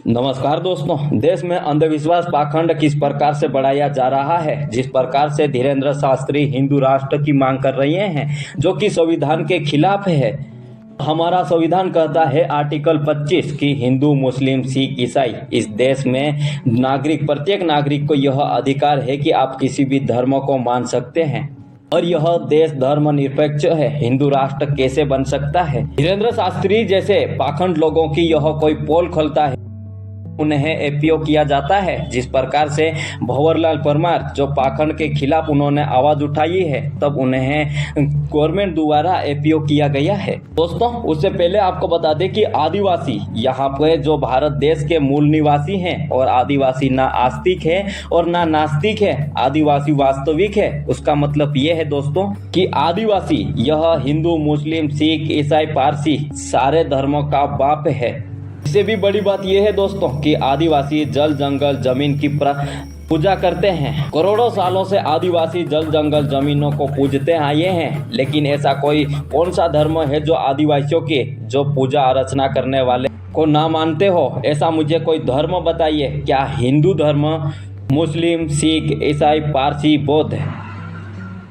नमस्कार दोस्तों, देश में अंधविश्वास पाखंड किस प्रकार से बढ़ाया जा रहा है। जिस प्रकार से धीरेन्द्र शास्त्री हिंदू राष्ट्र की मांग कर रहे हैं, जो कि संविधान के खिलाफ है। हमारा संविधान कहता है आर्टिकल 25 कि हिंदू, मुस्लिम, सिख, ईसाई इस देश में प्रत्येक नागरिक को यह अधिकार है कि आप किसी भी धर्म को मान सकते हैं और यह देश धर्मनिरपेक्ष है। हिंदू राष्ट्र कैसे बन सकता है। धीरेन्द्र शास्त्री जैसे पाखंड लोगों की यह कोई पोल खोलता है, उन्हें एपीओ किया जाता है। जिस प्रकार से भंवरलाल परमार जो पाखंड के खिलाफ उन्होंने आवाज उठाई है, तब उन्हें गवर्नमेंट द्वारा एपीओ किया गया है। दोस्तों, उससे पहले आपको बता दें कि आदिवासी यहाँ पे जो भारत देश के मूल निवासी हैं, और आदिवासी ना आस्तिक है और ना नास्तिक है, आदिवासी वास्तविक है। उसका मतलब ये है दोस्तों कि आदिवासी यह हिंदू, मुस्लिम, सिख, ईसाई, पारसी सारे धर्मों का बाप है। इससे भी बड़ी बात यह है दोस्तों कि आदिवासी जल, जंगल, जमीन की पूजा करते हैं। करोड़ों सालों से आदिवासी जल, जंगल, जमीनों को पूजते आए हैं। लेकिन ऐसा कौन सा धर्म है जो आदिवासियों के जो पूजा अर्चना करने वाले को ना मानते हो। ऐसा मुझे कोई धर्म बताइए। क्या हिंदू धर्म, मुस्लिम, सिख, ईसाई, पारसी, बौद्ध,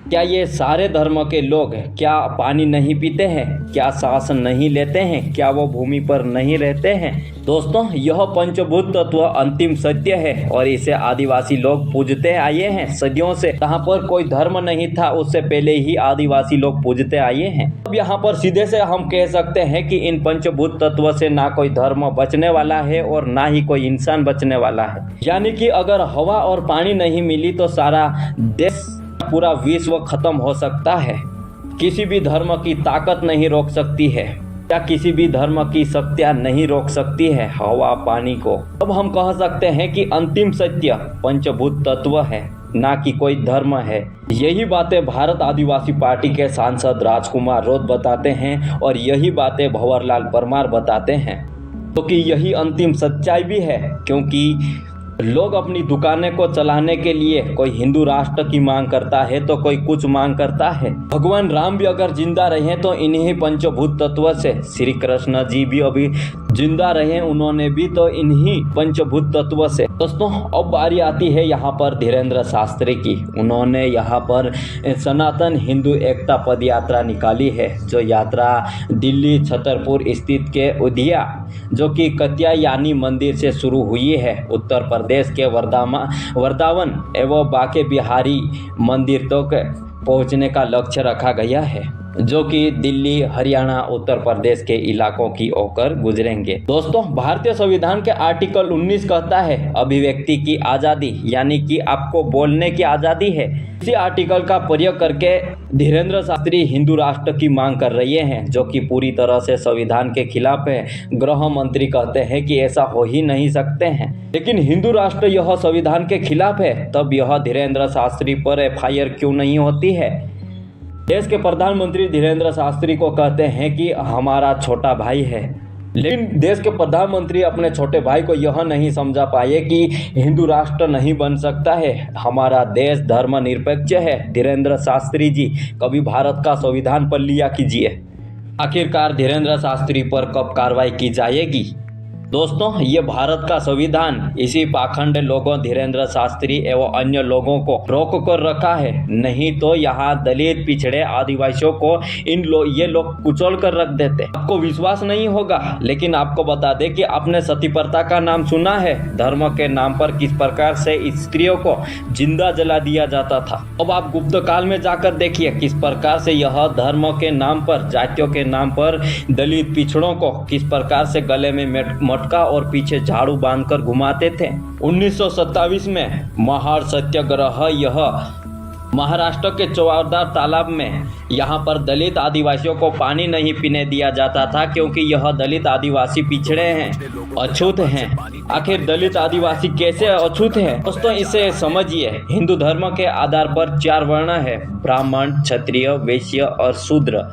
क्या ये सारे धर्म के लोग क्या पानी नहीं पीते हैं? क्या सांस नहीं लेते हैं? क्या वो भूमि पर नहीं रहते हैं? दोस्तों, यह पंचभूत तत्व अंतिम सत्य है और इसे आदिवासी लोग पूजते आए हैं सदियों से। यहाँ पर कोई धर्म नहीं था, उससे पहले ही आदिवासी लोग पूजते आए हैं। अब यहाँ पर सीधे से हम कह सकते हैं कि इन पंचभूत तत्व से ना कोई धर्म बचने वाला है और ना ही कोई इंसान बचने वाला है। यानी कि अगर हवा और पानी नहीं मिली तो सारा देश, पूरा विश्व खत्म हो सकता है। किसी भी धर्म की ताकत नहीं रोक सकती है, या किसी भी धर्म की शक्तियां नहीं रोक सकती है हवा, पानी को। अब हम कह सकते हैं कि अंतिम सत्य पंचभूत तत्व है, ना कि कोई धर्म है। यही बातें भारत आदिवासी पार्टी के सांसद राजकुमार रोध बताते हैं और यही बातें भंवरलाल परमार बताते हैं, क्योंकि यही अंतिम सच्चाई भी है। क्योंकि लोग अपनी दुकानें को चलाने के लिए कोई हिंदू राष्ट्र की मांग करता है तो कोई कुछ मांग करता है। भगवान राम भी अगर जिंदा रहे तो इन्हीं पंचभूत तत्व से, श्री कृष्ण जी भी अभी जिंदा रहे, उन्होंने भी तो इन्हीं पंचभूत तत्व से। दोस्तों, अब बारी आती है यहाँ पर धीरेन्द्र शास्त्री की। उन्होंने यहाँ पर सनातन हिंदू एकता पद यात्रा निकाली है, जो यात्रा दिल्ली छतरपुर स्थित के उधिया जो कि कात्यायनी मंदिर से शुरू हुई है। उत्तर प्रदेश के वृंदावन एवं बांके बिहारी मंदिर तक पहुंचने का लक्ष्य रखा गया है, जो कि दिल्ली, हरियाणा, उत्तर प्रदेश के इलाकों की होकर गुजरेंगे। दोस्तों, भारतीय संविधान के आर्टिकल 19 कहता है अभिव्यक्ति की आज़ादी, यानी कि आपको बोलने की आज़ादी है। इसी आर्टिकल का प्रयोग करके धीरेन्द्र शास्त्री हिंदू राष्ट्र की मांग कर रहे हैं, जो कि पूरी तरह से संविधान के खिलाफ है। गृह मंत्री कहते हैं कि ऐसा हो ही नहीं सकते हैं। लेकिन हिंदू राष्ट्र यह संविधान के खिलाफ है, तब यह धीरेन्द्र शास्त्री पर FIR क्यों नहीं होती है? देश के प्रधानमंत्री धीरेन्द्र शास्त्री को कहते हैं कि हमारा छोटा भाई है, लेकिन देश के प्रधानमंत्री अपने छोटे भाई को यह नहीं समझा पाए कि हिंदू राष्ट्र नहीं बन सकता है। हमारा देश धर्मनिरपेक्ष है। धीरेन्द्र शास्त्री जी, कभी भारत का संविधान पढ़ लिया कीजिए। आखिरकार धीरेन्द्र शास्त्री पर कब कार्रवाई की जाएगी? दोस्तों, ये भारत का संविधान इसी पाखंड लोगों, धीरेन्द्र शास्त्री एवं अन्य लोगों को रोक कर रखा है। नहीं तो यहाँ दलित, पिछड़े, आदिवासियों को ये लोग कुचल कर रख देते। आपको विश्वास नहीं होगा, लेकिन आपको बता दें कि आपने सती प्रथा का नाम सुना है। धर्म के नाम पर किस प्रकार से स्त्रियों को जिंदा जला दिया जाता था। अब आप गुप्त काल में जाकर देखिए किस प्रकार से यह धर्म के नाम पर, जातियों के नाम पर दलित, पिछड़ों को किस प्रकार से गले में और पीछे झाड़ू बांधकर घुमाते थे। 1927 में महार सत्याग्रह, यह महाराष्ट्र के चौदार तालाब में यहाँ पर दलित आदिवासियों को पानी नहीं पीने दिया जाता था, क्योंकि यह दलित आदिवासी पिछड़े हैं, अछूत हैं। आखिर दलित आदिवासी कैसे अछूत हैं? दोस्तों, इसे समझिए। हिंदू धर्म के आधार पर 4 वर्ण है, ब्राह्मण, क्षत्रिय, वैश्य और शूद्र।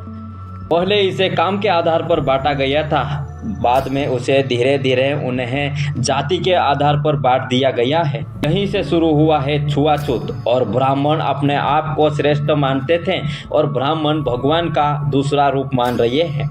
पहले इसे काम के आधार पर बांटा गया था, बाद में उसे धीरे धीरे उन्हें जाति के आधार पर बांट दिया गया है। यहीं से शुरू हुआ है छुआछूत, और ब्राह्मण अपने आप को श्रेष्ठ मानते थे और ब्राह्मण भगवान का दूसरा रूप मान रहे हैं।